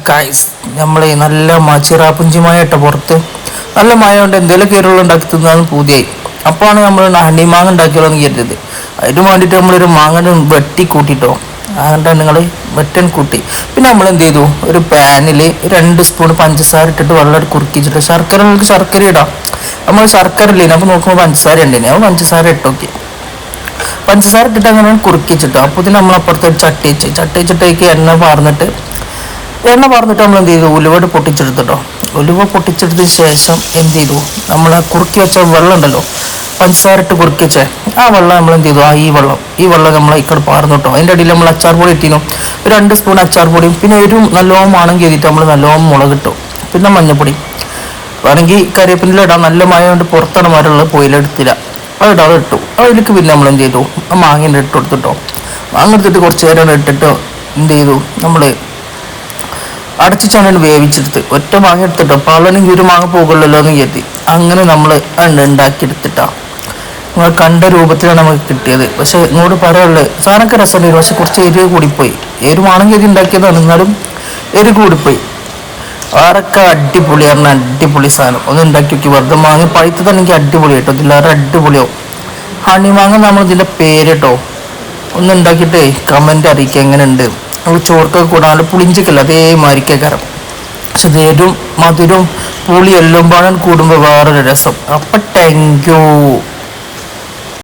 Guys നമ്മൾ നല്ല ചിറാപ്പുഞ്ചിമായ ഇട്ട പുറത്ത് നല്ല മഴ കൊണ്ട് എന്തെങ്കിലും കീറുകൾ ഉണ്ടാക്കി തിന്നാന്ന് പൂതിയായി. അപ്പോഴാണ് നമ്മൾ ഹണി മാങ്ങ ഉണ്ടാക്കിയാലോ എന്ന് കരുതത്. അതിന് വേണ്ടിയിട്ട് നമ്മളൊരു മാങ്ങ വെട്ടി കൂട്ടിട്ടോ, അങ്ങനെ നിങ്ങൾ വെട്ടൻ കൂട്ടി. പിന്നെ നമ്മൾ എന്ത് ചെയ്തു, ഒരു പാനിൽ 2 സ്പൂൺ പഞ്ചസാര ഇട്ടിട്ട് വെള്ളം കുറുക്കിച്ചിട്ട് ശർക്കര ഇടാം. നമ്മൾ ശർക്കര ഇല്ലേനെ അപ്പോൾ നോക്കുമ്പോൾ പഞ്ചസാര ഉണ്ടേനെ, അപ്പോൾ പഞ്ചസാര ഇട്ടോക്കി. പഞ്ചസാര ഇട്ടിട്ട് അങ്ങനെ കുറുക്കിച്ചിട്ടോ. അപ്പോൾ ഇതിന് നമ്മളപ്പുറത്ത് ഒരു ചട്ടി വെച്ചിട്ടേക്ക് എണ്ണ പാർന്നിട്ട് നമ്മൾ എന്ത് ചെയ്തു, ഉലുവ പൊട്ടിച്ചെടുത്തിട്ടോ. ഉലുവ പൊട്ടിച്ചെടുത്തതിന് ശേഷം എന്ത് ചെയ്തു, നമ്മൾ കുറുക്കി വെച്ച വെള്ളം ഉണ്ടല്ലോ, പഞ്ചസാര ഇട്ട് കുറുക്കി വെച്ചേ ആ വെള്ളം നമ്മൾ എന്ത് ചെയ്തു, ഈ വെള്ളം നമ്മൾ ഇക്കടെ പാർന്നിട്ടോ. അതിൻ്റെ അടിയിൽ നമ്മൾ അച്ചാർ പൊടി ഇട്ടിരുന്നു, ഒരു 2 സ്പൂൺ അച്ചാർ പൊടിയും പിന്നെ നല്ലോണം ആണെങ്കിൽ ചെയ്തിട്ട് നമ്മൾ നല്ലോണം മുളക് ഇട്ടു. പിന്നെ മഞ്ഞപ്പൊടി വേണമെങ്കിൽ കരിവേപ്പിൻ്റെ ഇടാം. നല്ല മഴ കൊണ്ട് പുറത്താണ് മരമുള്ളത്, പോയിലെടുത്തില്ല, അത് ഇട്ടു. അതിലേക്ക് പിന്നെ നമ്മൾ എന്ത് ചെയ്തു, ആ മാങ്ങ ഇട്ട് കൊടുത്തിട്ടോ. മാങ്ങ എടുത്തിട്ട് കുറച്ച് നേരം ഇട്ടിട്ടോ എന്ത് ചെയ്തു, നമ്മൾ അടച്ചിട്ടാണ് വേവിച്ചെടുത്ത്. ഒറ്റ മാങ്ങ എടുത്തിട്ടോ, പാളണെങ്കിൽ ഒരു മാങ്ങ പോകുള്ളല്ലോ എന്ന് കരുതി അങ്ങനെ നമ്മൾ ഉണ്ടാക്കിയെടുത്തിട്ടാ. നിങ്ങൾ കണ്ട രൂപത്തിലാണ് നമുക്ക് കിട്ടിയത്. പക്ഷെ ഇങ്ങോട്ട് പറയാനുള്ളത് സാധനമൊക്കെ രസമുണ്ടായിരുന്നു, പക്ഷെ കുറച്ച് എരിവ് കൂടിപ്പോയി. എരിവാണെങ്കിൽ ഇത് ഉണ്ടാക്കിയതാണ്, എന്നാലും എരിവ് കൂടിപ്പോയി. ആരൊക്കെ അടിപൊളി പറഞ്ഞാൽ അടിപൊളി സാധനം ഒന്ന് ഉണ്ടാക്കി നോക്കി. വെറുതെ മാങ്ങ പഴുത്തതാണെങ്കിൽ അടിപൊളി കേട്ടോ, ഇതില്ലാതെ അടിപൊളിയാവും. ഹണി മാങ്ങ നമ്മൾ ഇതിൻ്റെ പേര് കേട്ടോ ഒന്ന് ഉണ്ടാക്കിയിട്ടേ കമൻറ്റ് അറിയിക്കുക എങ്ങനെയുണ്ട്. നമ്മൾ ചോർക്കൊക്കെ കൂടാണ്ട് പുളിഞ്ചിക്കല്ല അതേമാതിരിക്കേ കരം, പക്ഷെ എരിവും മധുരവും പുളി എല്ലാം പാടാൻ കൂടുമ്പോൾ വേറൊരു രസം. അപ്പം താങ്ക് യു.